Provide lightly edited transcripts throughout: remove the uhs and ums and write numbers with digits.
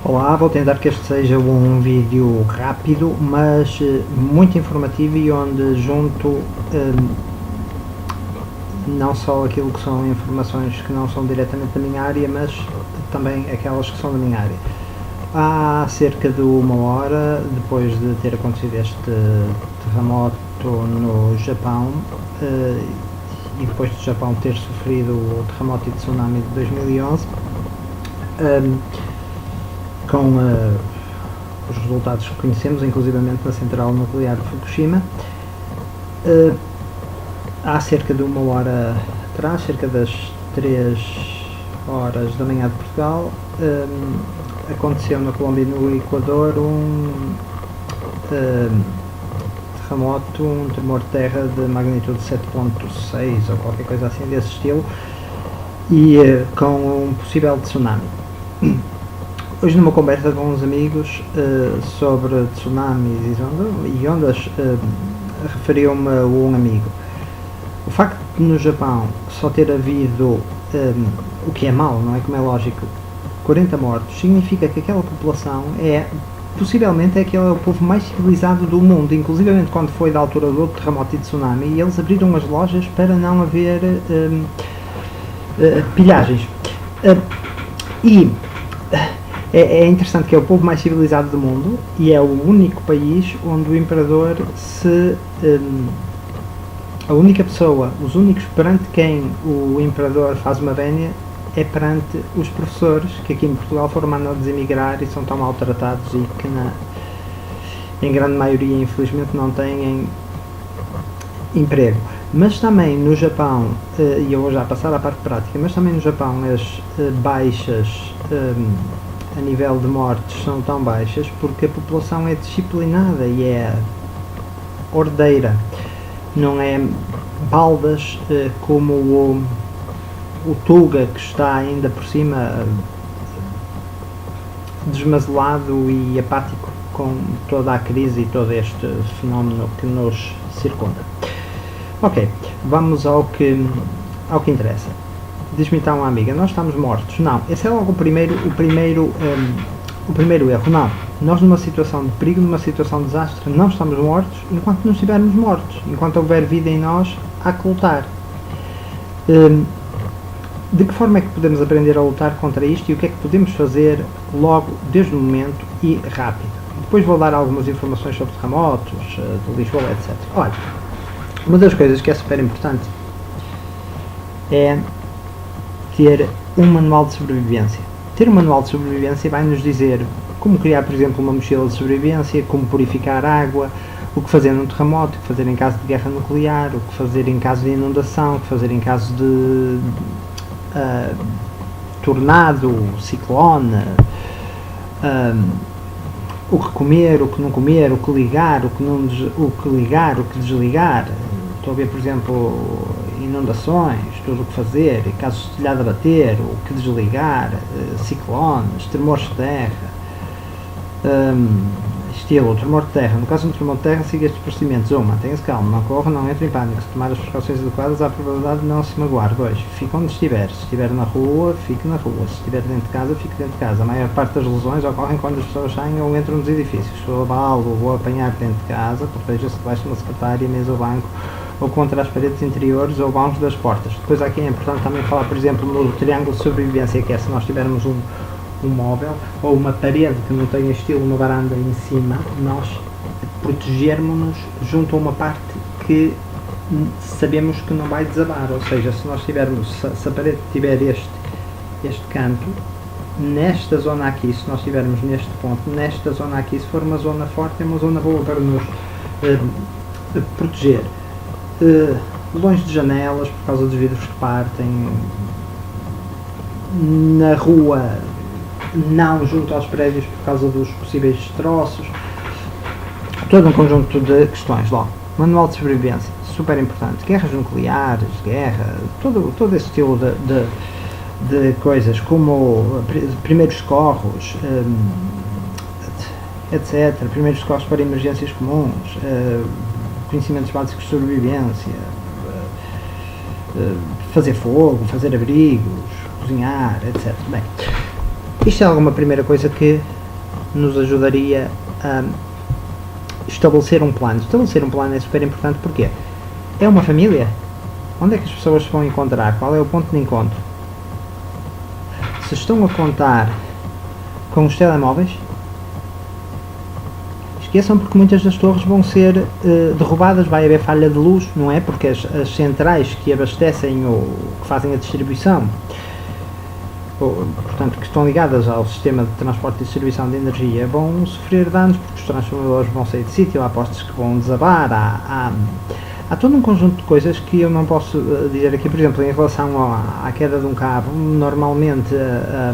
Olá, vou tentar que este seja um vídeo rápido, mas muito informativo e onde junto não só aquilo que são informações que não são diretamente da minha área, mas também aquelas que são da minha área. Há cerca de uma hora, depois de ter acontecido este terremoto no Japão, e depois do Japão ter sofrido o terremoto e tsunami de 2011, com os resultados que conhecemos, inclusivamente na central nuclear de Fukushima. Há cerca de uma hora atrás, cerca das 3 horas da manhã de Portugal, aconteceu na Colômbia e no Equador um terremoto, um tremor de terra de magnitude 7.6 ou qualquer coisa assim desse estilo, e com um possível tsunami. Hoje, numa conversa com uns amigos sobre tsunamis e ondas, referiu-me um amigo. O facto de no Japão só ter havido, o que é mau, não é, como é lógico, 40 mortos, significa que aquela população possivelmente é o povo mais civilizado do mundo, inclusivamente quando foi da altura do outro terremoto e tsunami, e eles abriram as lojas para não haver pilhagens. É interessante que é o povo mais civilizado do mundo e é o único país onde o imperador a única pessoa, os únicos perante quem o imperador faz uma vénia é perante os professores, que aqui em Portugal foram mandados emigrar e são tão maltratados e que em grande maioria infelizmente não têm emprego. Mas também no Japão, e eu vou já passar à parte prática, mas também no Japão as baixas a nível de mortes são tão baixas porque a população é disciplinada e é ordeira, não é baldas como o Tuga, que está ainda por cima desmazelado e apático com toda a crise e todo este fenómeno que nos circunda. Ok, vamos ao que interessa. Diz-me então uma amiga, nós estamos mortos. Não, esse é logo o primeiro erro. Não, nós numa situação de perigo, numa situação de desastre, não estamos mortos enquanto não estivermos mortos. Enquanto houver vida em nós, há que lutar. De que forma é que podemos aprender a lutar contra isto e o que é que podemos fazer logo, desde o momento e rápido? Depois vou dar algumas informações sobre terremotos, de Lisboa, etc. Olha, uma das coisas que é super importante é ter um manual de sobrevivência. Ter um manual de sobrevivência vai nos dizer como criar, por exemplo, uma mochila de sobrevivência, como purificar água, o que fazer num terremoto, o que fazer em caso de guerra nuclear, o que fazer em caso de inundação, o que fazer em caso de tornado, ciclone, o que comer, o que não comer, o que ligar, o que ligar, o que desligar. Estou a ver, por exemplo, inundações, tudo o que fazer, casos de telhado a bater, o que desligar, ciclones, tremores de terra, estilo, tremor de terra. No caso de um tremor de terra, siga estes procedimentos. 1. Mantenha-se calmo, não corra, não entre em pânico. Se tomar as precauções adequadas, há a probabilidade de não se magoar. 2. Fique onde estiver. Se estiver na rua, fique na rua. Se estiver dentro de casa, fique dentro de casa. A maior parte das lesões ocorrem quando as pessoas saem ou entram nos edifícios. Se for abalo ou apanhar dentro de casa, proteja-se debaixo de uma secretária, mesa ou banco, ou contra as paredes interiores ou vãos das portas. Depois aqui é importante também falar, por exemplo, no triângulo de sobrevivência, que é se nós tivermos um móvel ou uma parede que não tenha estilo uma varanda em cima, nós protegermos-nos junto a uma parte que sabemos que não vai desabar, ou seja, se nós tivermos, se a parede tiver este canto, nesta zona aqui, se nós estivermos neste ponto, nesta zona aqui, se for uma zona forte, é uma zona boa para nos proteger. Longe de janelas, por causa dos vidros que partem, na rua, não junto aos prédios por causa dos possíveis destroços. Todo um conjunto de questões. Logo, manual de sobrevivência, super importante. Guerras nucleares, todo esse estilo de coisas, como primeiros socorros, etc. Primeiros socorros para emergências comuns, conhecimentos básicos de sobrevivência, fazer fogo, fazer abrigos, cozinhar, etc. Bem, Isto é alguma primeira coisa que nos ajudaria a estabelecer um plano. Estabelecer um plano é super importante porque é uma família. Onde é que as pessoas se vão encontrar? Qual é o ponto de encontro? Se estão a contar com os telemóveis, esqueçam, porque muitas das torres vão ser derrubadas, vai haver falha de luz, não é? Porque as centrais que abastecem ou que fazem a distribuição, portanto, que estão ligadas ao sistema de transporte e distribuição de energia, vão sofrer danos porque os transformadores vão sair de sítio, há postes que vão desabar, há todo um conjunto de coisas que eu não posso dizer aqui. Por exemplo, em relação à queda de um cabo, normalmente a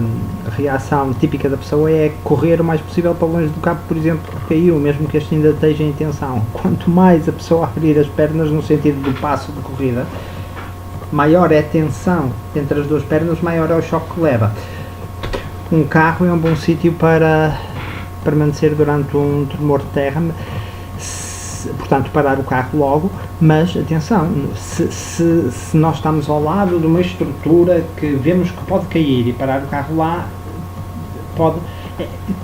reação típica da pessoa é correr o mais possível para longe do cabo, por exemplo, que caiu, mesmo que este ainda esteja em tensão. Quanto mais a pessoa abrir as pernas no sentido do passo de corrida, maior é a tensão entre as duas pernas, maior é o choque que leva. Um carro é um bom sítio para permanecer durante um tremor de terra, portanto parar o carro logo, mas atenção, se nós estamos ao lado de uma estrutura que vemos que pode cair e parar o carro lá,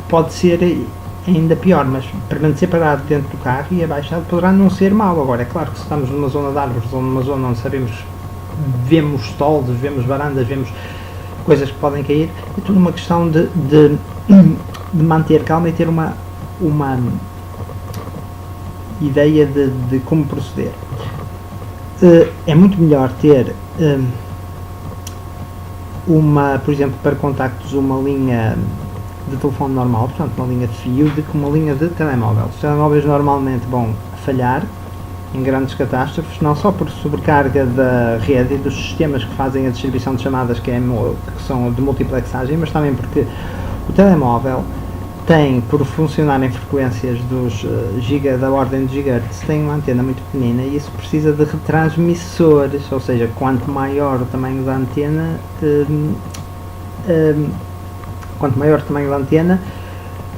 pode ser ainda pior, mas permanecer parado dentro do carro e abaixado poderá não ser mau. Agora, é claro que se estamos numa zona de árvores ou numa zona onde sabemos, vemos toldos, vemos varandas, vemos coisas que podem cair, é tudo uma questão de manter calma e ter uma ideia de como proceder. É muito melhor ter por exemplo, para contactos, uma linha de telefone normal, portanto uma linha de fio, do que uma linha de telemóvel. Os telemóveis normalmente vão falhar em grandes catástrofes, não só por sobrecarga da rede e dos sistemas que fazem a distribuição de chamadas, que são de multiplexagem, mas também porque o telemóvel tem, por funcionar em frequências da ordem de gigahertz, tem uma antena muito pequenina e isso precisa de retransmissores, ou seja, quanto maior o tamanho da antena,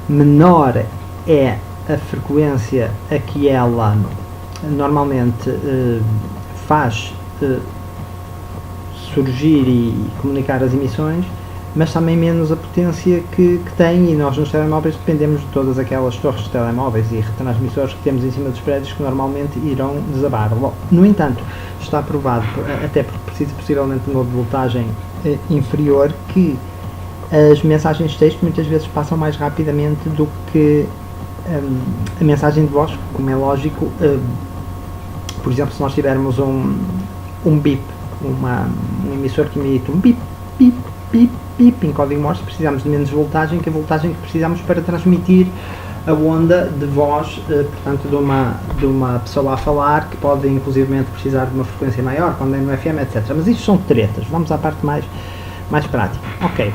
menor é a frequência a que ela normalmente faz surgir e comunicar as emissões, mas também menos a potência que tem, e nós nos telemóveis dependemos de todas aquelas torres de telemóveis e retransmissores que temos em cima dos prédios que normalmente irão desabar. No entanto, está provado, até porque precisa possivelmente de uma voltagem inferior, que as mensagens de texto muitas vezes passam mais rapidamente do que a mensagem de voz, como é lógico. Por exemplo, se nós tivermos um bip, um emissor que emite um bip, bip, bip, bip em código Morse, precisamos de menos voltagem que a voltagem que precisamos para transmitir a onda de voz, portanto, de uma pessoa a falar, que pode inclusivamente precisar de uma frequência maior, quando é no FM, etc. Mas isto são tretas, vamos à parte mais prática. Ok.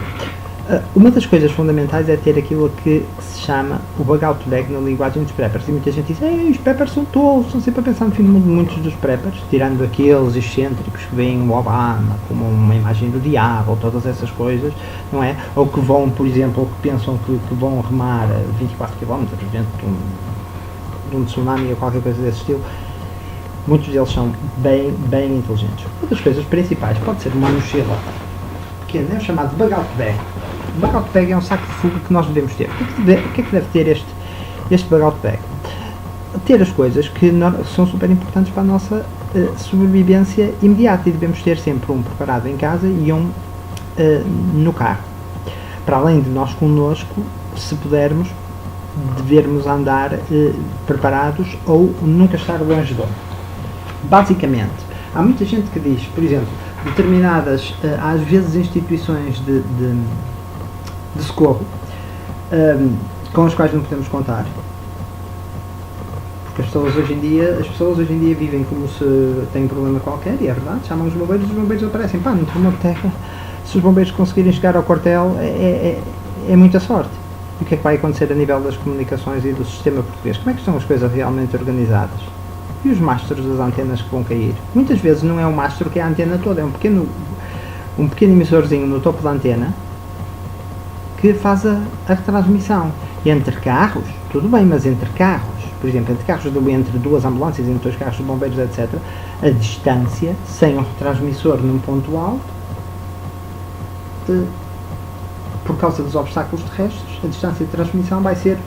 Uma das coisas fundamentais é ter aquilo que se chama o bug out bag na linguagem dos preppers, e muita gente diz: os preppers são tolos, estão sempre a pensar no fim do mundo. Muitos dos preppers, tirando aqueles excêntricos que veem o Obama como uma imagem do diabo, ou todas essas coisas, não é? Ou que vão, por exemplo, ou que pensam que vão remar 24 km dentro de um tsunami ou qualquer coisa desse estilo, muitos deles são bem inteligentes. Uma das coisas principais pode ser uma mochila pequena, é o chamado bug out bag. O bug out bag é um saco de fuga que nós devemos ter. O que é que deve ter este bug out bag? Ter as coisas que são super importantes para a nossa sobrevivência imediata, e devemos ter sempre um preparado em casa e um no carro. Para além de nós connosco, se pudermos, devermos andar preparados ou nunca estar longe de onde. Basicamente, há muita gente que diz, por exemplo, determinadas, às vezes, instituições de socorro com as quais não podemos contar, porque as pessoas hoje em dia vivem como se têm um problema qualquer, e é verdade, chamam os bombeiros aparecem, no tremor de terra. Se os bombeiros conseguirem chegar ao quartel, é muita sorte. E o que é que vai acontecer a nível das comunicações e do sistema português? Como é que estão as coisas realmente organizadas? E os mastros das antenas que vão cair? Muitas vezes não é o mastro que é a antena toda, é um pequeno emissorzinho no topo da antena que faz a retransmissão. E entre carros, tudo bem, mas entre carros, por exemplo, entre duas ambulâncias, entre dois carros de bombeiros, etc., a distância, sem um retransmissor num ponto alto, por causa dos obstáculos terrestres, a distância de transmissão vai ser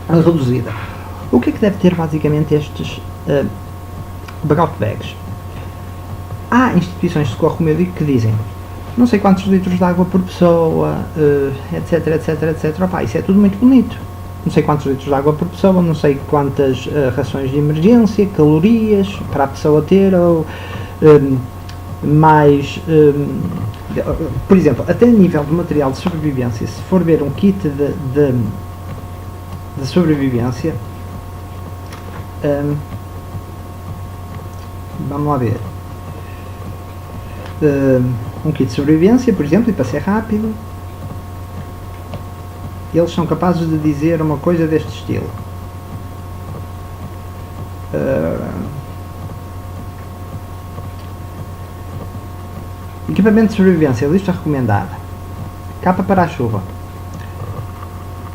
reduzida. O que é que deve ter basicamente estes brout bags? Há instituições de socorro, como eu digo, que dizem não sei quantos litros de água por pessoa, etc, etc, etc. Opa, isso é tudo muito bonito. Não sei quantos litros de água por pessoa, não sei quantas rações de emergência, calorias para a pessoa ter, ou mais, por exemplo, até a nível do material de sobrevivência, se for ver um kit de sobrevivência, vamos lá ver, um kit de sobrevivência, por exemplo, e para ser rápido, eles são capazes de dizer uma coisa deste estilo. Equipamento de sobrevivência, lista recomendada. Capa para a chuva.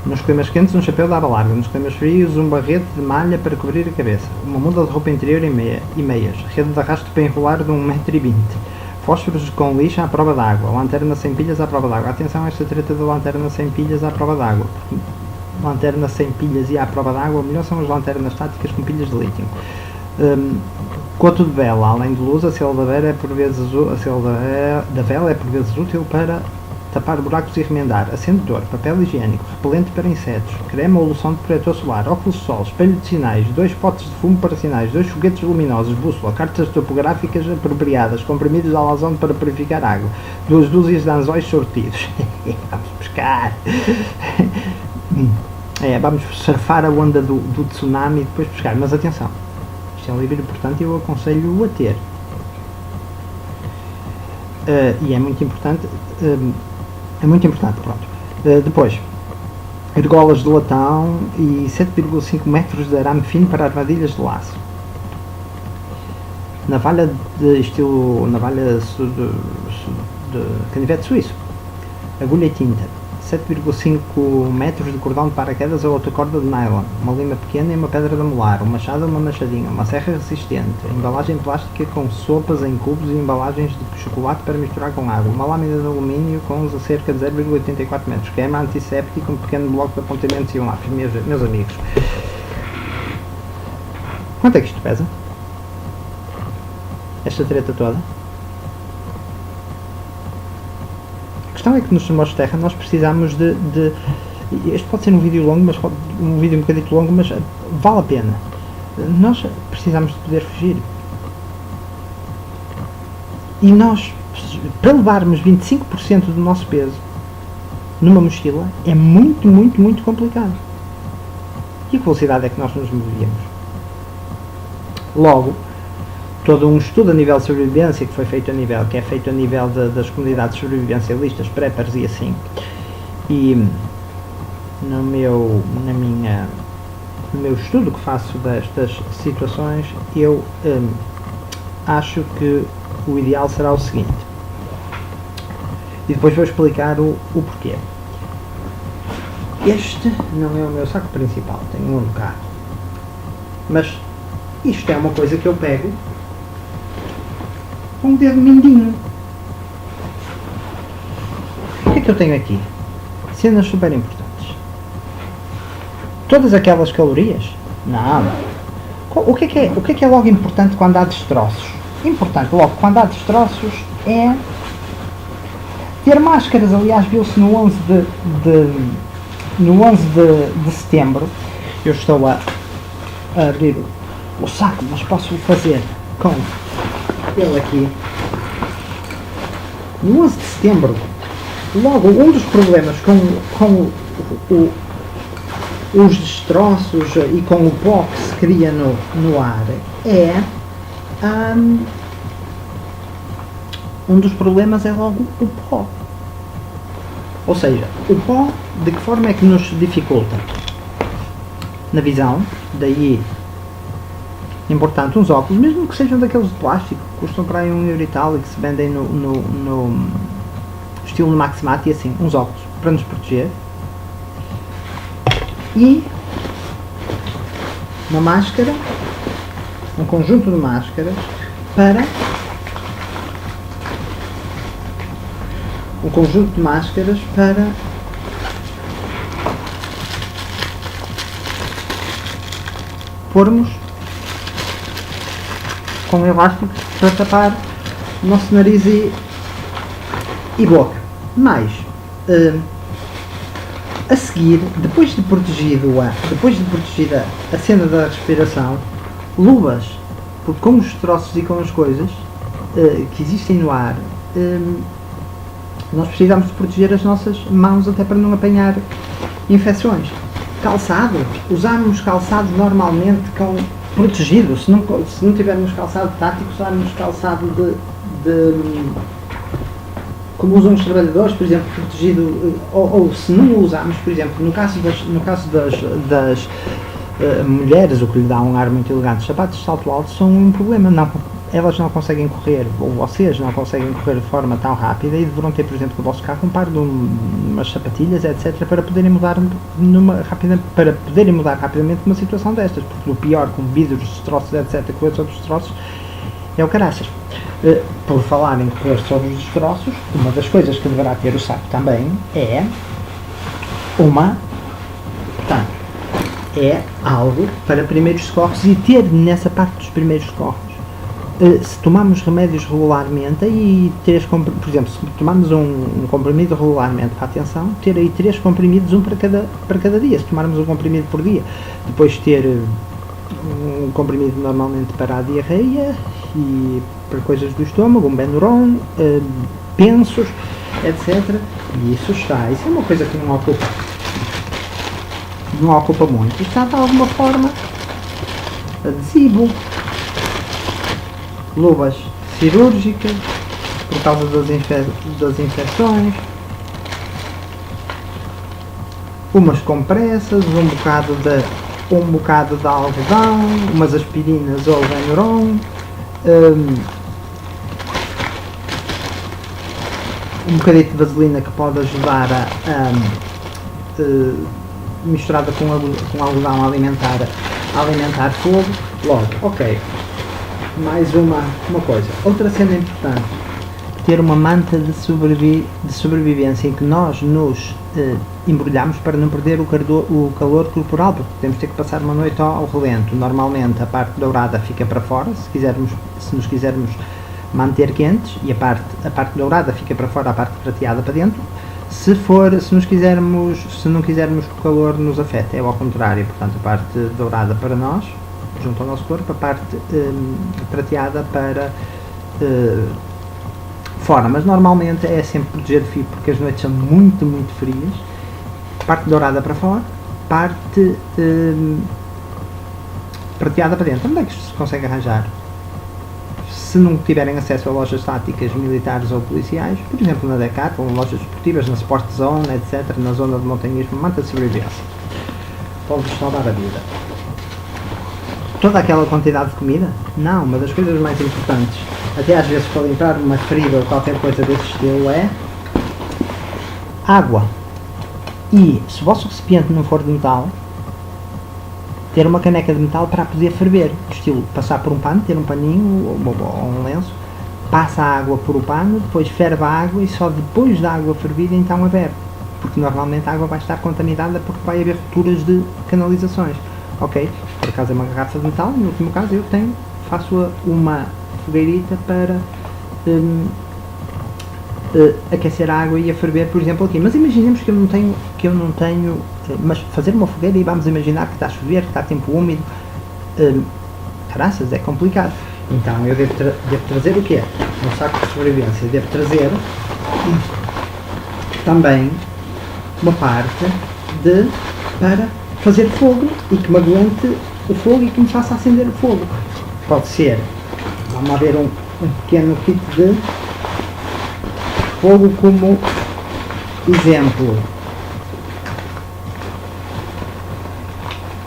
Nos climas quentes, um chapéu de aba larga. Nos climas frios, um barrete de malha para cobrir a cabeça. Uma muda de roupa interior e meias. Rede de arrasto para enrolar de 1,20 m. Fósforos com lixa à prova d'água. Lanterna sem pilhas à prova d'água. Atenção a esta treta da lanterna sem pilhas à prova d'água. Lanterna sem pilhas e à prova d'água, melhor são as lanternas estáticas com pilhas de lítio. Coto de vela, além de luz, a sela da vela é por vezes útil para tapar buracos e remendar. Acendedor, papel higiênico, repelente para insetos, creme ou loção de protetor solar, óculos de sol, espelho de sinais, 2 potes de fumo para sinais, 2 foguetes luminosos, bússola, cartas topográficas apropriadas, comprimidos de alazão para purificar água, 2 dúzias de anzóis sortidos. Vamos pescar. Vamos surfar a onda do tsunami e depois pescar. Mas atenção, isto é um livro importante e eu aconselho-o a ter. E é muito importante. Pronto. Depois, argolas de latão e 7,5 metros de arame fino para armadilhas de laço. Navalha de canivete suíço. Agulha e tinta. 7,5 metros de cordão de paraquedas ou outra corda de nylon, uma lima pequena e uma pedra de amolar, um machado ou uma machadinha, uma serra resistente, embalagem plástica com sopas em cubos e embalagens de chocolate para misturar com água, uma lâmina de alumínio com a cerca de 0,84 metros, creme antisséptico, um pequeno bloco de apontamentos e um lápis. Meus amigos, quanto é que isto pesa? Esta treta toda? A questão é que nos termos de terra nós precisamos de... Este pode ser um vídeo longo, mas um vídeo um bocadinho longo, mas vale a pena. Nós precisamos de poder fugir. E nós, para levarmos 25% do nosso peso numa mochila, é muito, muito, muito complicado. E a que velocidade é que nós nos movíamos? Logo, todo um estudo a nível de sobrevivência que é feito a nível das comunidades de sobrevivência, listas, preppers e assim, e no meu estudo que faço destas situações, eu acho que o ideal será o seguinte, e depois vou explicar o porquê. Este não é o meu saco principal, tenho um bocado, mas isto é uma coisa que eu pego com um dedo mindinho. O que é que eu tenho aqui? Cenas super importantes. Todas aquelas calorias? Não. O que é que é logo importante quando há destroços? Importante logo quando há destroços é ter máscaras. Aliás, viu-se no 11 de setembro. Eu estou a abrir o saco, mas posso fazer com ele aqui. No 11 de setembro, logo um dos problemas com os destroços e com o pó que se cria no ar é um dos problemas é logo o pó. Ou seja, o pó de que forma é que nos dificulta? Na visão, daí importante uns óculos, mesmo que sejam daqueles de plástico, custam para aí €1 e tal e que se vendem no estilo Maximat e assim, uns óculos para nos proteger. E uma máscara, um conjunto de máscaras para um conjunto de máscaras para pormos com elásticos para tapar o nosso nariz e boca. Mais, a seguir, depois de protegida a cena da respiração, luvas, porque com os troços e com as coisas que existem no ar, nós precisamos de proteger as nossas mãos até para não apanhar infecções. Calçado, usamos calçado normalmente com protegido, se não tivermos calçado tático, usamos calçado como usam os trabalhadores, por exemplo, protegido, ou se não o usamos, por exemplo, no caso das mulheres, o que lhe dá um ar muito elegante, os sapatos de salto alto são um problema, elas não conseguem correr, ou vocês não conseguem correr de forma tão rápida e deverão ter, por exemplo, no vosso carro um par de umas sapatilhas, etc., para poderem mudar rapidamente uma situação destas, porque o pior com vidros, destroços, etc., com esses outros destroços, é o caraças. Por falar em correr sobre os destroços, uma das coisas que deverá ter o saco também é algo para primeiros socorros e ter nessa parte dos primeiros socorros. Se tomarmos remédios regularmente, por exemplo, se tomarmos um comprimido regularmente para a atenção, ter aí 3 comprimidos, um para cada dia, se tomarmos um comprimido por dia. Depois ter um comprimido normalmente para a diarreia e para coisas do estômago, um Benuron, pensos, etc. E isso é uma coisa que não ocupa muito. Isto está de alguma forma adesivo. Luvas cirúrgicas por causa das infecções, umas compressas, um bocado de algodão, umas aspirinas ou Benuron, um bocadinho de vaselina que pode ajudar misturada com algodão a alimentar fogo. Logo, ok. Mais uma coisa. Outra cena importante. Ter uma manta de sobrevivência em que nós nos embrulhamos para não perder o calor corporal, porque temos de ter que passar uma noite ao relento. Normalmente a parte dourada fica para fora, se nos quisermos manter quentes, e a parte dourada fica para fora, a parte prateada para dentro. Se não quisermos que o calor nos afete, é ao contrário, portanto a parte dourada para nós, junto ao nosso corpo, a parte prateada para fora, mas normalmente é sempre proteger de fio, porque as noites são muito, muito frias. Parte dourada para fora, parte prateada para dentro. Onde é que se consegue arranjar? Se não tiverem acesso a lojas táticas militares ou policiais, por exemplo na Decathlon, lojas esportivas, na Sport Zone, etc., na zona de montanhismo, manta de sobrevivência. Pode-vos salvar a vida. Toda aquela quantidade de comida? Não, uma das coisas mais importantes, até às vezes para limpar uma ferida ou qualquer coisa desse estilo, é água. E se o vosso recipiente não for de metal, ter uma caneca de metal para poder ferver, estilo passar por um pano, ter um paninho ou um lenço, passa a água por o pano, depois ferve a água e só depois da água fervida então a bebe, porque normalmente a água vai estar contaminada porque vai haver rupturas de canalizações. Ok, por acaso é uma garrafa de metal, no último caso faço uma fogueirita para aquecer a água e a ferver, por exemplo, aqui. Mas imaginemos que eu não tenho, mas fazer uma fogueira e vamos imaginar que está a chover, que está tempo úmido, caraças, é complicado. Então eu devo trazer o quê? Um saco de sobrevivência. Devo trazer também uma parte para fazer fogo e que me aguente o fogo e que me faça acender o fogo. Pode ser, vamos ver um pequeno kit de fogo como exemplo.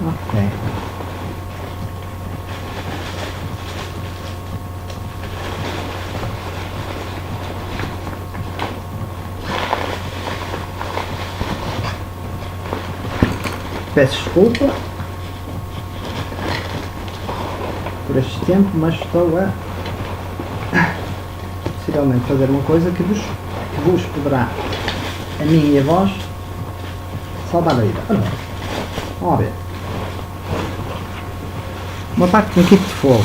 Ok. Peço desculpa por este tempo, mas estou a possivelmente fazer uma coisa que vos que vos poderá, a mim e a vós, salvar a vida. Vamos ver. Uma parte com kit de fogo.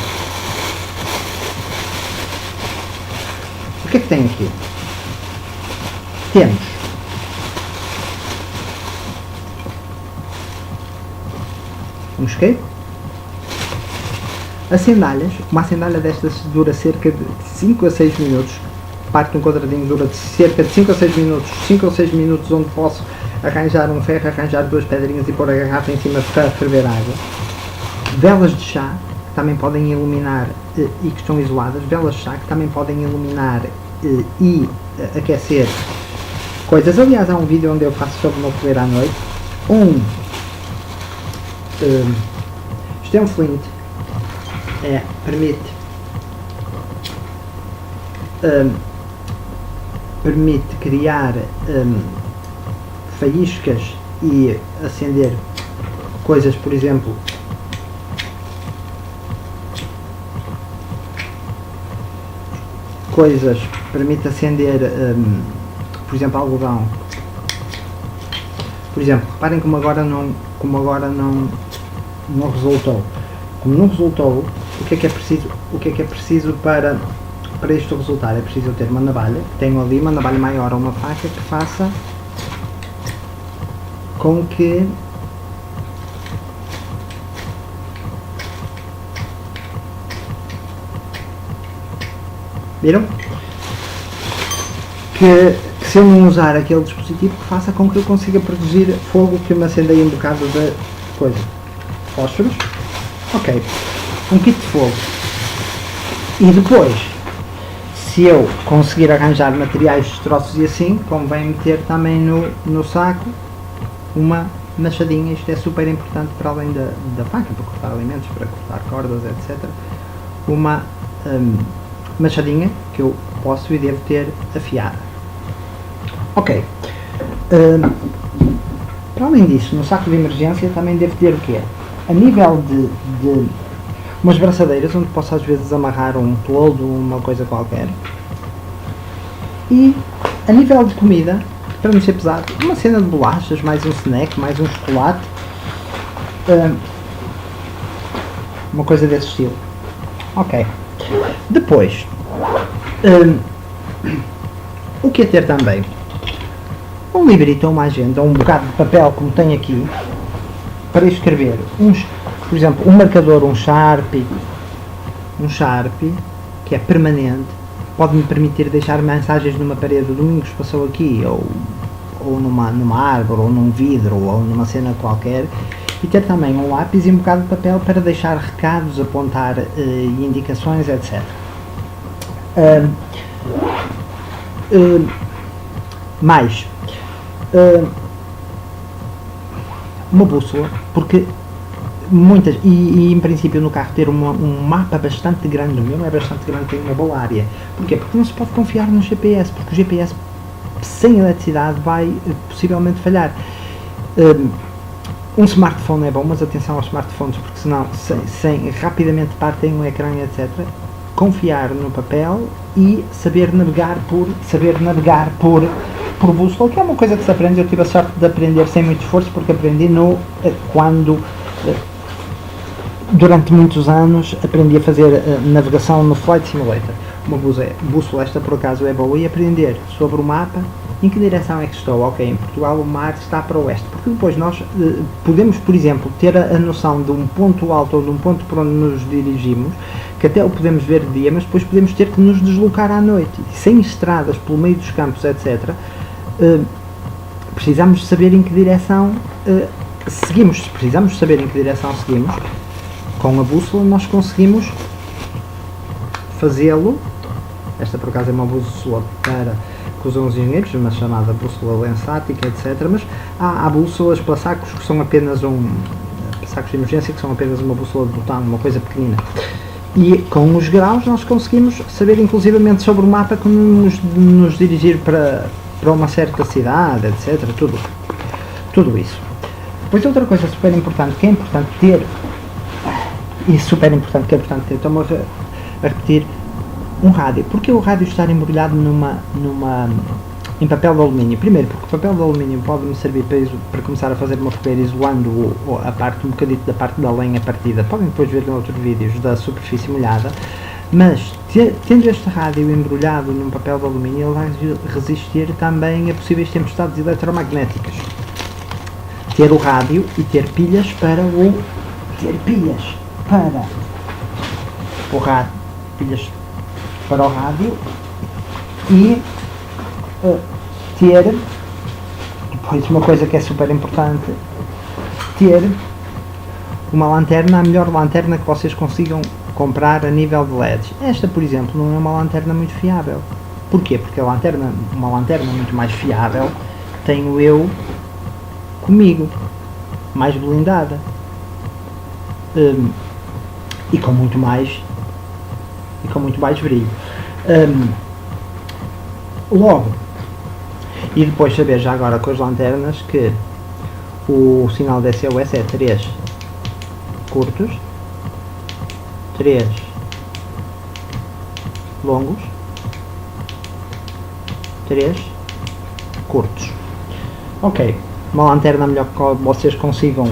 O que é que tem aqui? Temos um isqueiro, as sandálias. Uma sandália destas dura cerca de 5 a 6 minutos. Parte de um quadradinho dura cerca de 5 a 6 minutos. 5 ou 6 minutos onde posso arranjar um ferro, arranjar 2 pedrinhas e pôr a garrafa em cima para ferver água. Velas de chá, que também podem iluminar e que estão isoladas. Velas de chá, que também podem iluminar e aquecer coisas. Aliás, há um vídeo onde eu faço sobre o meu poder à noite. Isto é um flint. Permite criar faíscas e acender coisas, por exemplo, permite acender, por exemplo, algodão. Por exemplo, reparem como agora não resultou. Como não resultou, o que é que é preciso para isto resultar? É preciso ter uma navalha, tenho ali uma navalha maior ou uma faca que faça com que viram? Que se eu não usar aquele dispositivo, que faça com que eu consiga produzir fogo, que me acendei um bocado de coisa. Fósforos. Ok. Um kit de fogo. E depois, se eu conseguir arranjar materiais, destroços e assim, convém meter também no saco uma machadinha. Isto é super importante, para além da faca, para cortar alimentos, para cortar cordas, etc. Uma machadinha que eu posso e devo ter afiada. Ok. Para além disso, no saco de emergência também devo ter o quê? A nível de umas braçadeiras onde posso às vezes amarrar um toldo, uma coisa qualquer. E a nível de comida, para não ser pesado, uma cena de bolachas, mais um snack, mais um chocolate. Uma coisa desse estilo. Ok. Depois, o que é ter também? Um librito ou uma agenda, ou um bocado de papel como tenho aqui, para escrever por exemplo, um marcador, um Sharpie, que é permanente, pode-me permitir deixar mensagens numa parede. Domingos passou aqui, ou numa árvore, ou num vidro, ou numa cena qualquer. E ter também um lápis e um bocado de papel para deixar recados, apontar indicações, etc. Mais uma bússola, porque muitas, e em princípio no carro ter um mapa bastante grande, o meu é bastante grande, tem uma boa área. Porquê? Porque não se pode confiar no GPS, porque o GPS sem eletricidade vai possivelmente falhar. Um smartphone é bom, mas atenção aos smartphones, porque senão rapidamente partem o ecrã, etc. Confiar no papel e saber navegar por bússola, que é uma coisa que se aprende. Eu tive a sorte de aprender sem muito esforço, porque aprendi durante muitos anos aprendi a fazer navegação no Flight Simulator. Uma bússola esta por acaso é boa, e aprender sobre o mapa em que direção é que estou. Ok, em Portugal o mar está para o oeste, porque depois nós podemos, por exemplo, ter a noção de um ponto alto ou de um ponto para onde nos dirigimos, que até o podemos ver de dia, mas depois podemos ter que nos deslocar à noite, e sem estradas pelo meio dos campos, etc. Precisamos saber em que direção seguimos. Se precisamos saber em que direção seguimos, com a bússola nós conseguimos fazê-lo. Esta por acaso é uma bússola que usam os engenheiros, uma chamada bússola lensática, etc. Mas há bússolas para sacos que são apenas sacos de emergência, que são apenas uma bússola de botão, uma coisa pequenina. E com os graus nós conseguimos saber inclusivamente sobre o mapa como nos dirigir para uma certa cidade, etc. Tudo isso. Depois outra coisa super importante, que é importante ter, estou-me a repetir, um rádio. Porque o rádio estar embrulhado em papel de alumínio. Primeiro, porque o papel de alumínio pode-me servir para começar a fazer uma fogueira isolando a parte, um bocadinho da parte da lenha partida. Podem depois ver em outros vídeos da superfície molhada. Mas, tendo este rádio embrulhado num papel de alumínio, ele vai resistir também a possíveis tempestades eletromagnéticas. Ter o rádio e ter pilhas para o rádio, pilhas para o rádio e ter, depois uma coisa que é super importante, ter uma lanterna, a melhor lanterna que vocês consigam comprar a nível de LEDs. Esta, por exemplo, não é uma lanterna muito fiável. Porquê? Porque uma lanterna muito mais fiável tenho eu comigo, mais blindada e com muito mais brilho. Logo, e depois saber já agora com as lanternas que o sinal de SOS é 3 curtos, 3 longos, 3 curtos. Ok, uma lanterna melhor que vocês consigam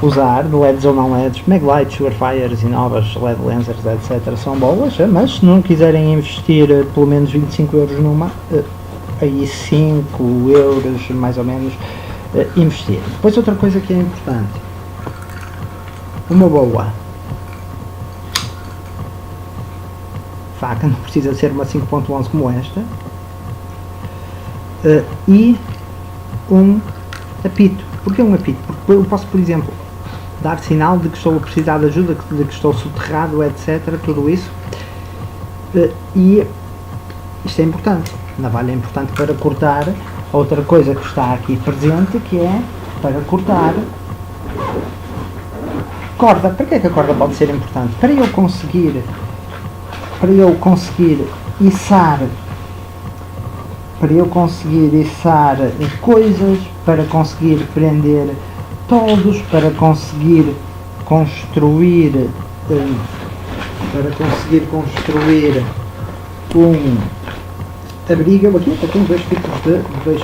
usar, de LEDs ou não LEDs, Maglite, Surefires e novas LED Lancers, etc. são boas, mas se não quiserem investir pelo menos 25 euros numa, aí 5 euros mais ou menos investir. Depois outra coisa que é importante, uma boa faca, não precisa ser uma 5.11 como esta, e um apito. Porquê um apito? Porque eu posso, por exemplo, dar sinal de que estou a precisar de ajuda, de que estou soterrado, etc. Tudo isso. E isto é importante. A navalha é importante para cortar. Outra coisa que está aqui presente, que é para cortar corda. Para que é que a corda pode ser importante? Para eu conseguir içar coisas, para conseguir prender todos, para conseguir construir um abrigo. Aqui eu tenho dois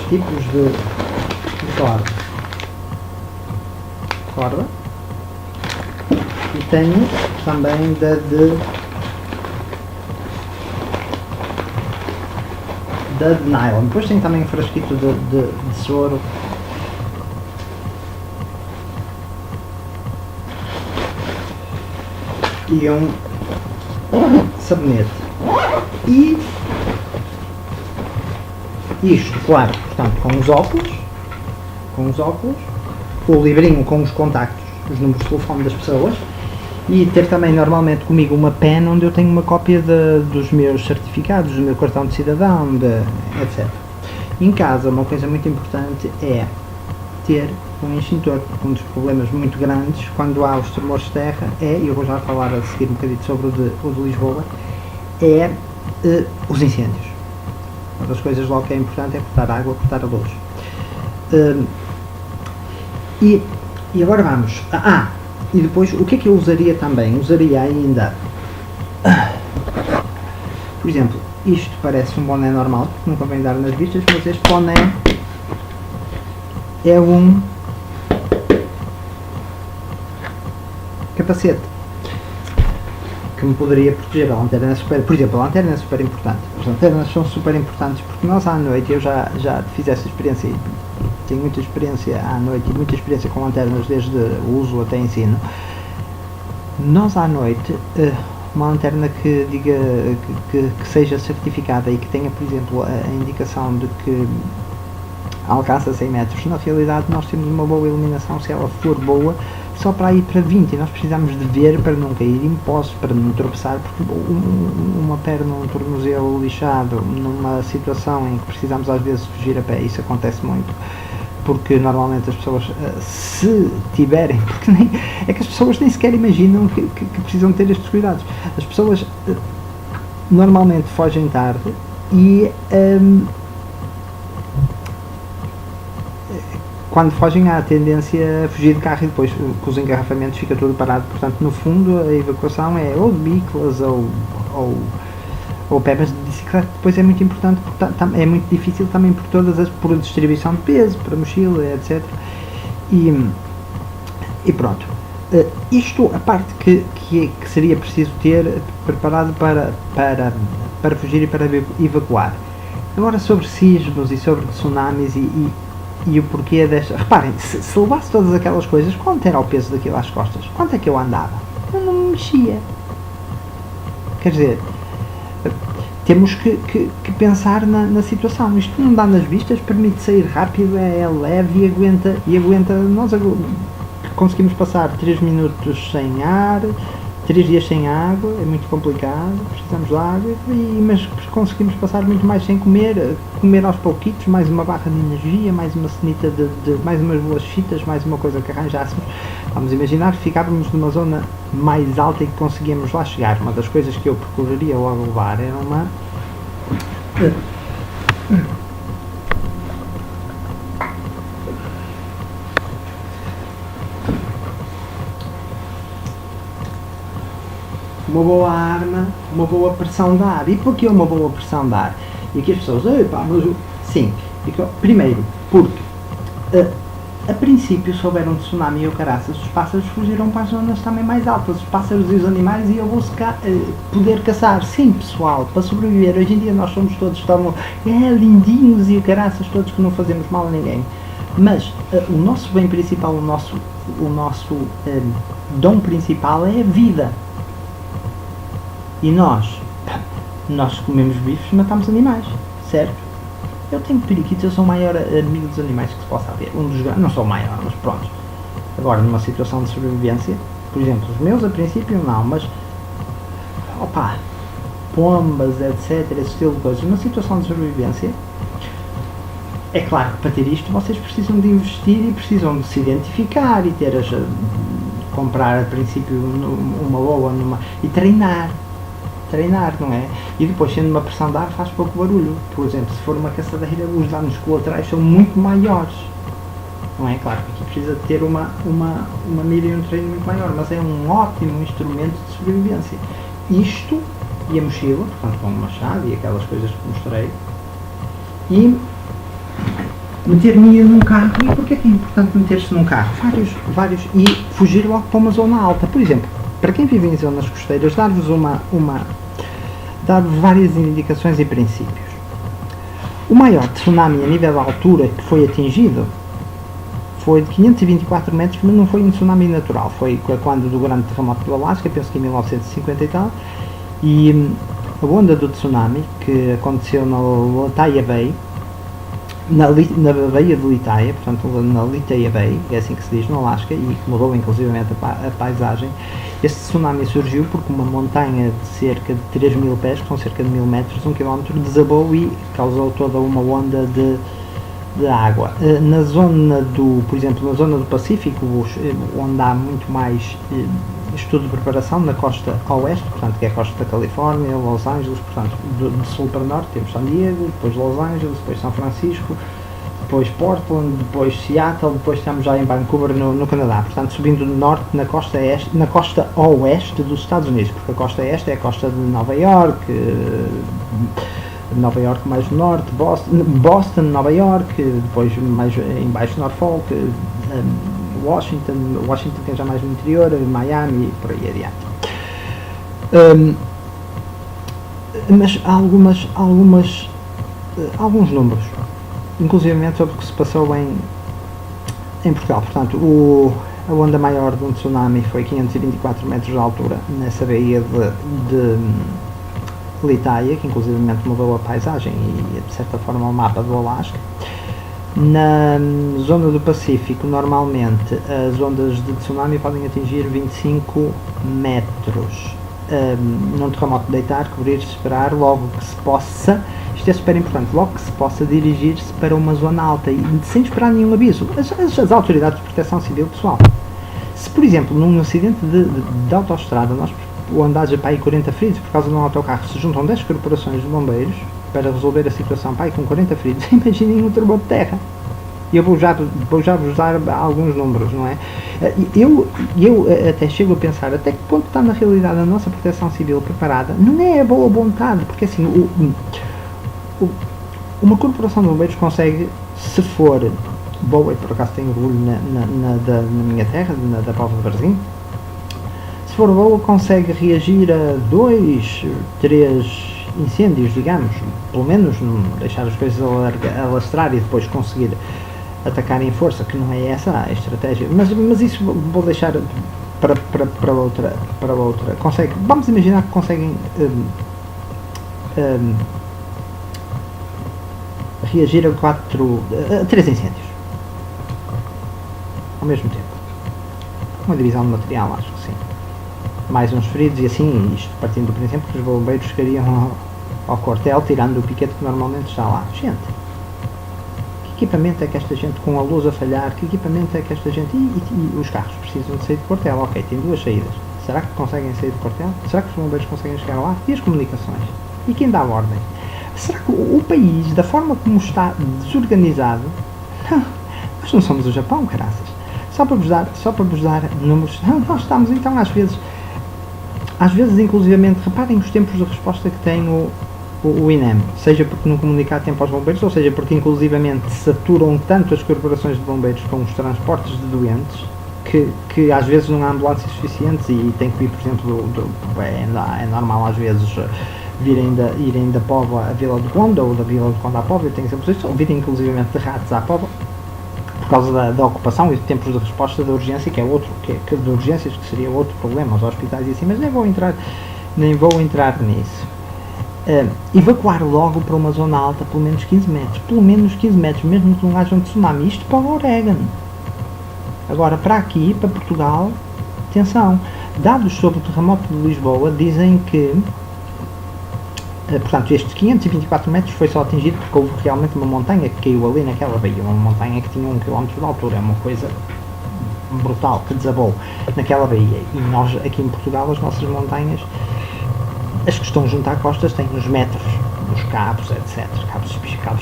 tipos de corda e tenho também da de nylon. Depois tem também um frasquito de soro e um sabonete. E isto, claro, portanto, com os óculos, o livrinho com os contactos, os números de telefone das pessoas, e ter também normalmente comigo uma pen onde eu tenho uma cópia dos meus certificados, do meu cartão de cidadão, etc. Em casa, uma coisa muito importante é ter um extintor. Um dos problemas muito grandes quando há os tremores de terra e eu vou já falar a seguir um bocadinho sobre o de Lisboa, é os incêndios. Uma das coisas logo que é importante é cortar a água, cortar a luz. E agora vamos. E depois, o que é que eu usaria também? Usaria ainda, por exemplo, isto parece um boné normal, porque não convém dar nas vistas, mas este boné é um capacete que me poderia proteger. A lanterna é super, por exemplo, a lanterna é super importante. As lanternas são super importantes porque nós à noite, eu já fiz essa experiência, tenho muita experiência à noite e muita experiência com lanternas desde o uso até ensino. Nós à noite, uma lanterna que diga que seja certificada e que tenha, por exemplo, a indicação de que alcança 100 metros, na realidade nós temos uma boa iluminação se ela for boa só para ir para 20, e nós precisamos de ver para não cair em poços, para não tropeçar, porque uma perna, um tornozelo lixado, numa situação em que precisamos às vezes fugir a pé, isso acontece muito, porque normalmente as pessoas, se tiverem, porque é que as pessoas nem sequer imaginam que precisam ter estes cuidados. As pessoas normalmente fogem tarde e quando fogem há a tendência a fugir de carro e depois com os engarrafamentos fica tudo parado. Portanto, no fundo, a evacuação é ou de biclas ou pé, mas de bicicleta depois é muito importante, porque é muito difícil também por distribuição de peso, para mochila, etc. E pronto. Isto, a parte que seria preciso ter preparado para fugir e para evacuar. Agora, sobre sismos e sobre tsunamis e o porquê desta... Reparem, se levasse todas aquelas coisas, quanto era o peso daquilo às costas? Quanto é que eu andava? Eu não me mexia. Quer dizer, temos que pensar na situação. Isto não dá nas vistas, permite sair rápido, é leve e aguenta. Nós conseguimos passar 3 minutos sem ar, 3 dias sem água, é muito complicado, precisamos de água, mas conseguimos passar muito mais sem comer aos pouquitos, mais uma barra de energia, mais uma cenita mais umas boas fitas, mais uma coisa que arranjássemos. Vamos imaginar que ficávamos numa zona mais alta e que conseguíamos lá chegar. Uma das coisas que eu procuraria logo levar era uma boa arma, uma boa pressão de ar. E porquê uma boa pressão de ar? E aqui as pessoas, sim, primeiro, porque a princípio, se houver um tsunami ou caraças, os pássaros fugiram para as zonas também mais altas, os pássaros e os animais iam poder caçar. Sim, pessoal, para sobreviver, hoje em dia nós somos todos tão lindinhos e o caraças, todos que não fazemos mal a ninguém. Mas o nosso bem principal, o nosso dom principal é a vida. E nós comemos bifes, matamos animais, certo? Eu tenho periquitos, eu sou o maior amigo dos animais que se possa haver. Não sou o maior, mas pronto. Agora, numa situação de sobrevivência, por exemplo, os meus a princípio não, mas pombas, etc, esse estilo de coisas, numa situação de sobrevivência, é claro que para ter isto vocês precisam de investir e precisam de se identificar e comprar a princípio uma boa e treinar, não é? E depois, sendo uma pressão de ar, faz pouco barulho. Por exemplo, se for uma caçadeira, os danos colaterais são muito maiores. Não é? Claro que aqui precisa de ter uma mira e um treino muito maior, mas é um ótimo instrumento de sobrevivência. Isto e a mochila, portanto com uma chave e aquelas coisas que mostrei, e meter-me num carro. E porquê que é importante meter-se num carro? Vários, e fugir logo para uma zona alta. Por exemplo, para quem vive em zonas costeiras, dar-vos várias indicações e princípios. O maior tsunami a nível de altura que foi atingido foi de 524 metros, mas não foi um tsunami natural, foi quando do grande terremoto do Alasca, penso que em 1950 e tal, e a onda do tsunami que aconteceu na Litaia Bay, na Baía de Litaia, portanto na Litaia Bay, é assim que se diz, no Alasca, e que mudou inclusivamente a paisagem. Este tsunami surgiu porque uma montanha de cerca de 3.000 pés, que são cerca de 1.000 metros, 1 km, desabou e causou toda uma onda de água. Na zona por exemplo, na zona do Pacífico, onde há muito mais estudo de preparação, na costa oeste, portanto, que é a costa da Califórnia, Los Angeles, portanto, de sul para norte, temos San Diego, depois Los Angeles, depois São Francisco, depois Portland, depois Seattle, depois estamos já em Vancouver, no Canadá. Portanto, subindo do norte na costa oeste dos Estados Unidos, porque a costa este é a costa de Nova York mais no norte, Boston, Nova York, depois mais em baixo Norfolk, Washington que é já mais no interior, Miami e por aí adiante. Mas há alguns números, inclusive sobre o que se passou em Portugal. Portanto, a onda maior de um tsunami foi 524 metros de altura nessa baía de Litaia, que inclusive mudou a paisagem e de certa forma o mapa do Alasca. Na zona do Pacífico, normalmente as ondas de tsunami podem atingir 25 metros. Num terremoto deitar, cobrir, esperar, logo que se possa, isto é super importante, logo que se possa dirigir-se para uma zona alta e sem esperar nenhum aviso. As autoridades de proteção civil, pessoal, se por exemplo num acidente de autoestrada o andares para aí 40 feridos por causa de um autocarro, se juntam 10 corporações de bombeiros para resolver a situação, com 40 feridos, imaginem um terremoto de terra. Eu vou já vos dar alguns números, não é? Eu até chego a pensar até que ponto está na realidade a nossa proteção civil preparada. Não é a boa vontade, porque assim, uma corporação de bombeiros consegue, se for boa, e por acaso tenho orgulho na minha terra, da Póvoa de Varzim, se for boa, consegue reagir a 2, 3 incêndios, digamos, pelo menos não deixar as coisas alastrar e depois conseguir atacar em força, que não é essa a estratégia, mas isso vou deixar para outra. Consegue, vamos imaginar que conseguem reagir a 3 incêndios ao mesmo tempo. Uma divisão de material, acho que sim. Mais uns feridos e assim, isto partindo do princípio que os bombeiros chegariam ao quartel tirando o piquete que normalmente está lá. Gente, que equipamento é que esta gente, com a luz a falhar, que equipamento é que esta gente... E os carros precisam de sair do quartel, ok, tem 2 saídas. Será que conseguem sair do quartel? Será que os bombeiros conseguem chegar lá? E as comunicações? E quem dá a ordem? Será que o país, da forma como está desorganizado... Nós não somos o Japão, caraças. Só para vos dar números... Nós estamos, então, às vezes, inclusivamente, reparem os tempos de resposta que tem o INEM, seja porque não comunica a tempo aos bombeiros, ou seja porque, inclusivamente, saturam tanto as corporações de bombeiros com os transportes de doentes, que às vezes não há ambulâncias suficientes e tem que vir, por exemplo, é normal às vezes irem da Póvoa à Vila do Conde, ou da Vila do Conde à Póvoa, tem exemplos disso, ou virem, inclusivamente, de Ratos à Póvoa, por causa da ocupação e de tempos de resposta da urgência, que é outro, que de urgências, que seria outro problema, os hospitais e assim, mas nem vou entrar nisso. Evacuar logo para uma zona alta, pelo menos 15 metros, mesmo que não haja um tsunami, isto para o orégano. Agora, para aqui, para Portugal, atenção, dados sobre o terremoto de Lisboa dizem que, portanto, estes 524 metros foi só atingido porque houve realmente uma montanha que caiu ali naquela baía, uma montanha que tinha 1 km de altura, é uma coisa brutal, que desabou naquela baía. E nós, aqui em Portugal, as nossas montanhas, as que estão junto à costa, têm uns metros, nos cabos, etc. Cabos de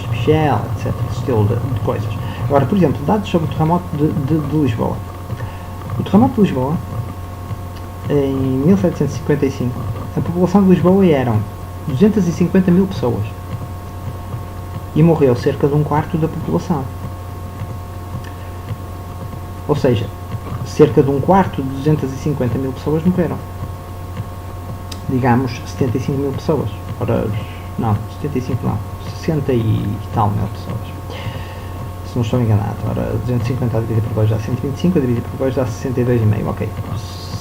pichel, etc. Esse estilo de coisas. Agora, por exemplo, dados sobre o terremoto de Lisboa. O terremoto de Lisboa, em 1755, a população de Lisboa eram 250 mil pessoas. E morreu cerca de 1/4 da população. Ou seja, cerca de 1/4 de 250 mil pessoas morreram. Digamos 75 mil pessoas. Ora, não, 75 não, 60 e tal mil pessoas. Se não estou enganado. Ora, 250 dividido por 2 dá 125, dividido por 2 dá 62,5, ok.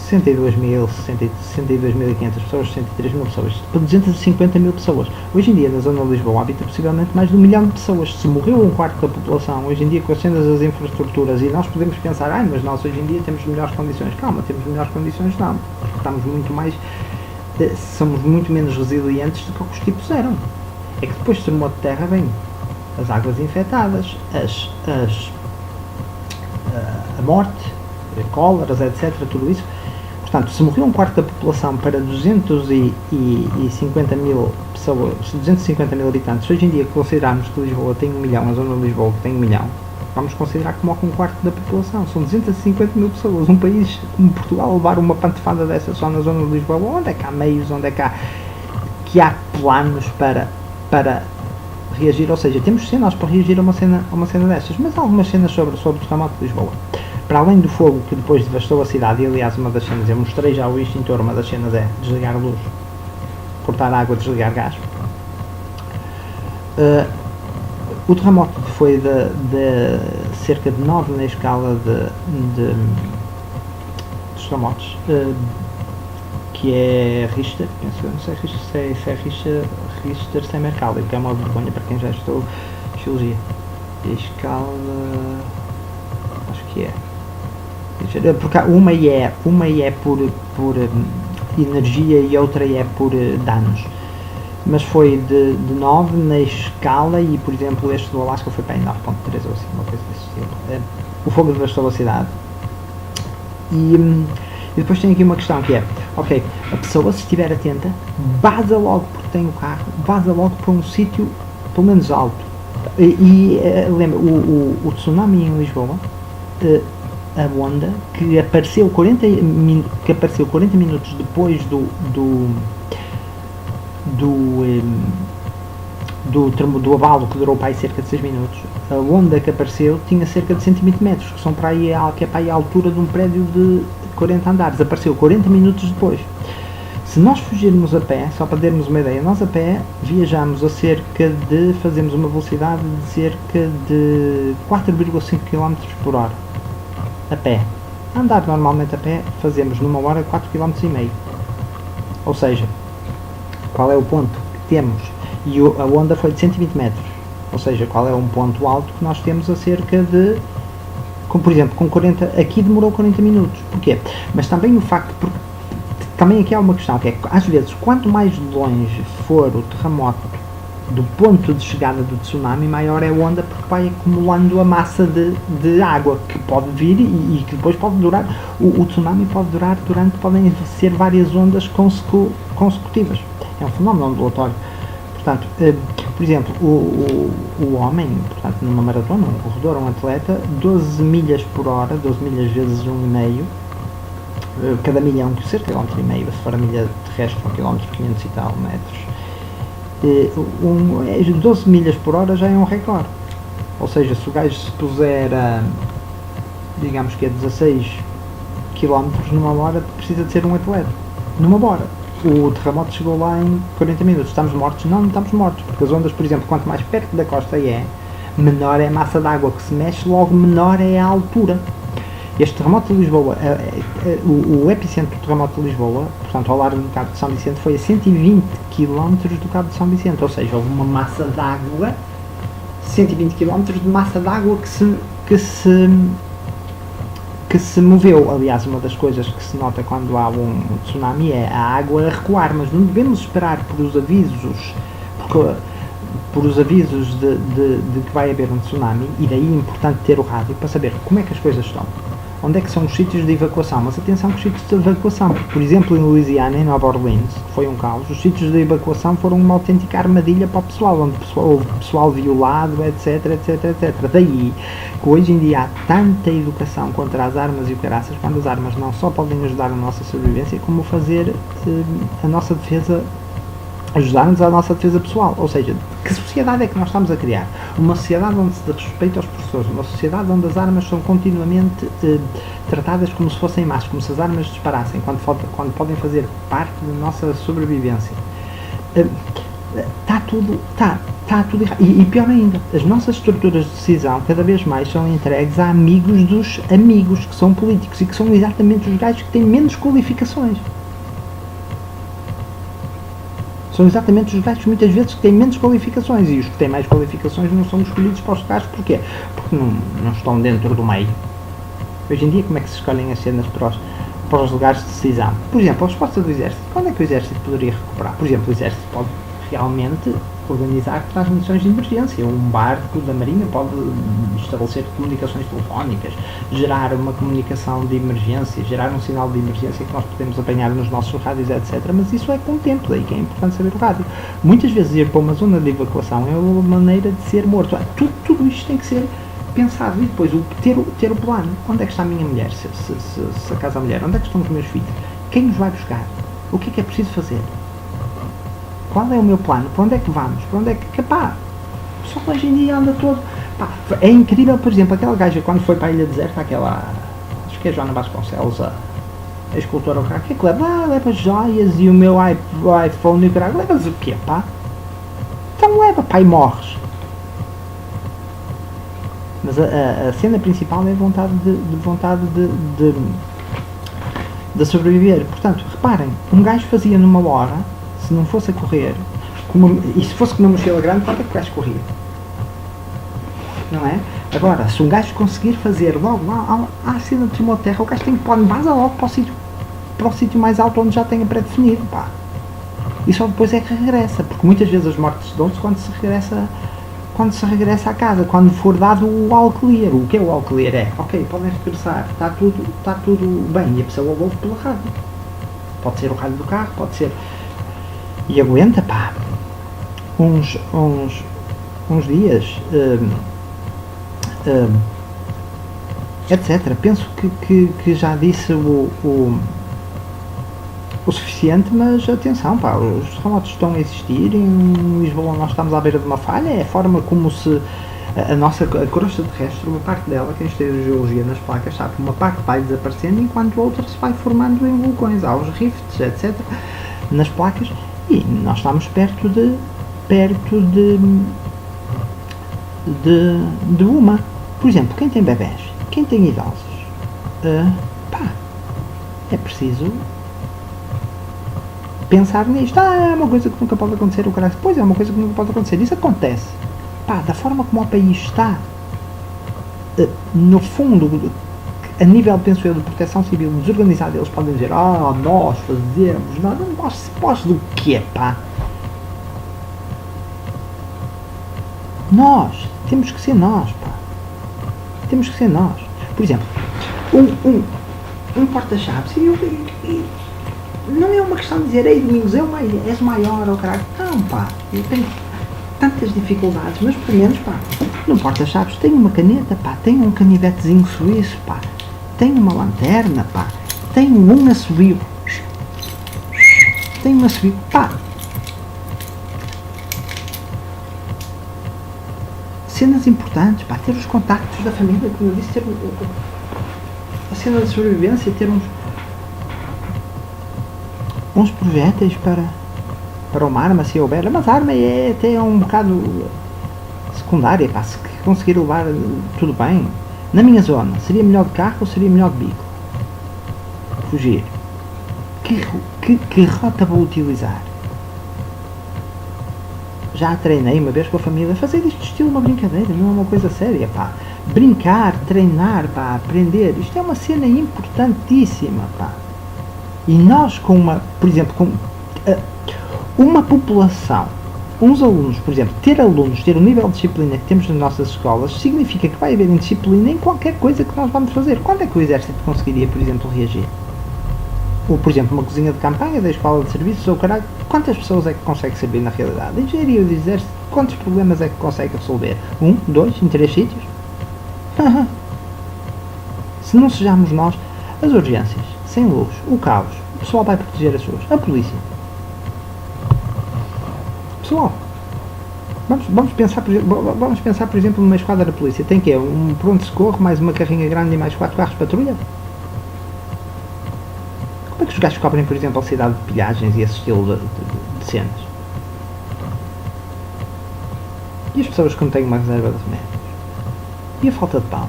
62.500 pessoas, 63 mil pessoas, para 250 mil pessoas. Hoje em dia, na zona de Lisboa, habita possivelmente mais de 1 milhão de pessoas. Se morreu 1/4 da população, hoje em dia, com as cenas das infraestruturas, e nós podemos pensar, mas nós hoje em dia temos melhores condições. Calma, temos melhores condições, não. Porque estamos muito mais, somos muito menos resilientes do que os tipos eram. É que depois de terremoto de terra vem as águas infectadas, a morte, cóleras, etc., tudo isso. Portanto, se morreu 1/4 da população para 250 mil pessoas, 250 mil habitantes, hoje em dia considerarmos que Lisboa tem 1 milhão, a zona de Lisboa que tem 1 milhão, vamos considerar que morre 1/4 da população, são 250 mil pessoas. Um país como Portugal levar uma pantefada dessa só na zona de Lisboa, onde é que há meios, onde é que há planos para reagir? Ou seja, temos cenas para reagir a uma cena dessas, mas há algumas cenas sobre o terremoto de Lisboa. Para além do fogo que depois devastou a cidade, e aliás uma das cenas, eu mostrei já o extintor, uma das cenas é desligar a luz, cortar a água, desligar gás. O terremoto foi de cerca de 9 na escala de terremotos, que é Richter, penso, não sei se é Richter sem Mercalli, que é uma vergonha para quem já estudou Geologia. Escala, acho que é. Porque uma é por energia e outra é por danos, mas foi de 9 na escala, e por exemplo este do Alasca foi para 9.3 ou assim, uma coisa desse tipo. O fogo devastou a cidade. E depois tem aqui uma questão que é, ok, a pessoa, se estiver atenta, vaza logo porque tem o carro, vaza logo para um sítio pelo menos alto, Lembra, o tsunami em Lisboa, a onda que apareceu 40 minutos depois do abalo, que durou para aí cerca de 6 minutos, a onda que apareceu tinha cerca de 120 metros, que é para aí a altura de um prédio de 40 andares. Apareceu 40 minutos depois. Se nós fugirmos a pé, só para termos uma ideia, nós a pé viajamos fazemos uma velocidade de cerca de 4,5 km por hora. A pé. A andar normalmente a pé, fazemos numa hora 4,5 km. Ou seja, qual é o ponto que temos? E a onda foi de 120 metros. Ou seja, qual é um ponto alto que nós temos a cerca de... por exemplo, com 40... Aqui demorou 40 minutos. Porquê? Mas também o facto... Também aqui há uma questão, que é que às vezes, quanto mais longe for o terremoto do ponto de chegada do tsunami, maior é a onda, porque vai acumulando a massa de água que pode vir e que depois pode durar. O tsunami pode durar podem ser várias ondas consecutivas. É um fenómeno ondulatório. Portanto, por exemplo, o homem, portanto, numa maratona, um corredor, um atleta, 12 milhas por hora, 12 milhas vezes 1,5, cada milha é cerca de 1,5 km, se for a milha terrestre, 1 km 500 e tal metros. 12 milhas por hora já é um recorde. Ou seja, se o gajo se puser a, digamos que é 16 km numa hora, precisa de ser um atleta. Numa hora. O terremoto chegou lá em 40 minutos. Estamos mortos? Não estamos mortos. Porque as ondas, por exemplo, quanto mais perto da costa menor é a massa de água que se mexe, logo menor é a altura. Este terremoto de Lisboa, o epicentro do terremoto de Lisboa, portanto ao largo do Cabo de São Vicente, foi a 120 km do Cabo de São Vicente, ou seja, houve uma massa de água, 120 km de massa de água que se moveu. Aliás, uma das coisas que se nota quando há um tsunami é a água a recuar, mas não devemos esperar por os avisos, de que vai haver um tsunami, e daí é importante ter o rádio para saber como é que as coisas estão. Onde é que são os sítios de evacuação? Mas atenção que os sítios de evacuação, porque, por exemplo, em Louisiana, em Nova Orleans, que foi um caos, os sítios de evacuação foram uma autêntica armadilha para o pessoal, onde houve pessoal violado, etc, etc, etc. Daí que hoje em dia há tanta educação contra as armas e o caraças, quando as armas não só podem ajudar a nossa sobrevivência, como fazer a nossa defesa, ajudar-nos à nossa defesa pessoal. Ou seja, que sociedade é que nós estamos a criar? Uma sociedade onde se respeita aos professores, uma sociedade onde as armas são continuamente tratadas como se fossem más, como se as armas disparassem, quando podem fazer parte da nossa sobrevivência. Está tudo errado. E pior ainda, as nossas estruturas de decisão cada vez mais são entregues a amigos dos amigos, que são políticos e que são exatamente os gajos que têm menos qualificações. São exatamente os gajos muitas vezes que têm menos qualificações, e os que têm mais qualificações não são escolhidos para os lugares. Porquê? Porque não estão dentro do meio. Hoje em dia, como é que se escolhem as cenas para os lugares de decisão? Por exemplo, a resposta do Exército. Quando é que o Exército poderia recuperar? Por exemplo, o Exército pode realmente organizar transmissões de emergência. Um barco da Marinha pode estabelecer comunicações telefónicas, gerar uma comunicação de emergência, gerar um sinal de emergência que nós podemos apanhar nos nossos rádios, etc. Mas isso é com o tempo, daí que é importante saber o rádio. Muitas vezes ir para uma zona de evacuação é uma maneira de ser morto. Tudo isto tem que ser pensado, e depois ter o plano. Onde é que está a minha mulher? Se a casa da mulher, onde é que estão os meus filhos? Quem nos vai buscar? O que é preciso fazer? Qual é o meu plano? Para onde é que vamos? Para onde é que... Pá, o pessoal hoje em dia anda todo... Pá, é incrível, por exemplo, aquela gaja quando foi para a Ilha Deserta, aquela... Acho que é Joana Vasconcelos, a escultora, o que é que leva? Leva joias e o meu iPhone e o caralho. Levas o quê, pá? Então leva, pá, e morres. Mas a cena principal é a vontade de sobreviver. Portanto, reparem, um gajo fazia numa hora, se não fosse a correr, e se fosse com uma mochila grande, quanto é que o gajo corria? Não é? Agora, se um gajo conseguir fazer logo lá à cena de uma terra, o gajo tem que pôr vaza logo para o sítio mais alto onde já tenha pré-definido, pá. E só depois é que regressa, porque muitas vezes as mortes dão-se quando se regressa à casa, quando for dado o all clear. O que é o all clear? É, ok, podem regressar, está tudo bem, e a pessoa ouve pela rádio. Pode ser o rádio do carro, pode ser... E aguenta, pá, uns uns dias, etc. Penso que já disse o suficiente, mas atenção, pá, os terremotos estão a existir, em Lisboa nós estamos à beira de uma falha, é a forma como se a crosta terrestre, uma parte dela, quem estuda geologia nas placas sabe, uma parte vai desaparecendo enquanto a outra se vai formando em vulcões, há os rifts, etc. nas placas, e nós estamos perto de uma. Por exemplo, quem tem bebés, quem tem idosos, é preciso pensar nisto. É uma coisa que nunca pode acontecer, o caralho. Pois é, uma coisa que nunca pode acontecer. Isso acontece. Da forma como o país está, no fundo, a nível, penso eu, de proteção civil desorganizada, eles podem dizer, nós fazemos, nós do quê, pá? Nós, temos que ser nós, pá. Temos que ser nós. Por exemplo, um porta-chaves, não é uma questão de dizer, ei Domingos, és maior, ou caralho. Não, pá, eu tenho tantas dificuldades, mas pelo menos, pá, no porta-chaves tem uma caneta, pá, tem um canivetezinho suíço, pá, tem uma lanterna, pá, tem um assovio, pá. Cenas importantes, pá, ter os contactos da família, como eu disse, ter a cena de sobrevivência, ter uns projéteis para uma arma, se houver, mas a arma é até um bocado secundária, pá, se conseguir levar tudo bem. Na minha zona, seria melhor de carro ou seria melhor de bico? Fugir. Que rota vou utilizar? Já treinei uma vez com a família, fazer isto estilo uma brincadeira, não é uma coisa séria, pá. Brincar, treinar, pá, aprender, isto é uma cena importantíssima, pá. E nós por exemplo, com uma população, uns alunos, por exemplo, ter o nível de disciplina que temos nas nossas escolas, significa que vai haver indisciplina em qualquer coisa que nós vamos fazer. Quando é que o exército conseguiria, por exemplo, reagir? Ou, por exemplo, uma cozinha de campanha da escola de serviços, ou caralho, quantas pessoas é que consegue servir na realidade? A engenharia do exército, quantos problemas é que consegue resolver? 1, 2, em 3 sítios? Se não sejamos nós, as urgências, sem luz, o caos, o pessoal vai proteger as suas, a polícia. Pessoal, vamos pensar, por exemplo, numa esquadra da polícia. Tem que um pronto-socorro, mais uma carrinha grande e mais 4 carros de patrulha? Como é que os gajos cobrem, por exemplo, a cidade de pilhagens e esse estilo de cenas? E as pessoas que não têm uma reserva de remédios? E a falta de pão?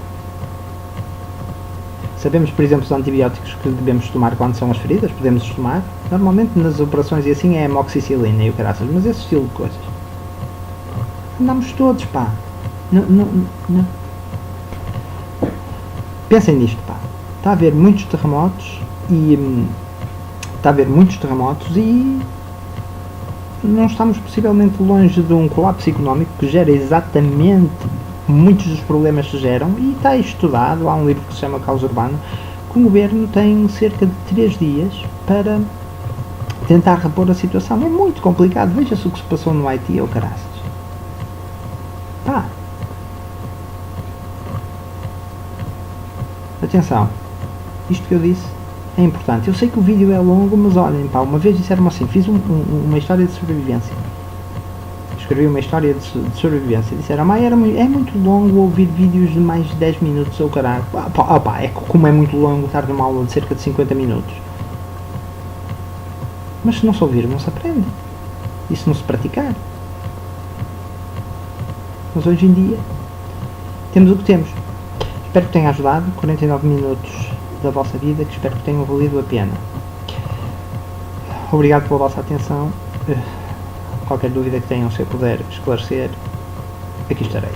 Sabemos, por exemplo, os antibióticos que devemos tomar quando são as feridas? Podemos os tomar? Normalmente nas operações e assim é amoxicilina e o caraças, mas esse estilo de coisas. Andamos todos, pá. Não. Pensem nisto, pá. Está a haver muitos terremotos e não estamos possivelmente longe de um colapso económico que gera exatamente muitos dos problemas se geram, e está estudado, há um livro que se chama Caos Urbano, que o governo tem cerca de 3 dias para tentar repor a situação. É muito complicado, veja-se o que se passou no Haiti ou caraças. Atenção, isto que eu disse é importante. Eu sei que o vídeo é longo, mas olhem, pá, uma vez disseram assim, fiz uma história de sobrevivência. Escrevi uma história de sobrevivência. Disseram, é muito longo ouvir vídeos de mais de 10 minutos ou caralho. É como é muito longo estar numa aula de cerca de 50 minutos. Mas se não se ouvir, não se aprende. E se não se praticar? Mas hoje em dia temos o que temos. Espero que tenha ajudado. 49 minutos da vossa vida, que espero que tenham valido a pena. Obrigado pela vossa atenção. Qualquer dúvida que tenham, se eu puder esclarecer, aqui estarei.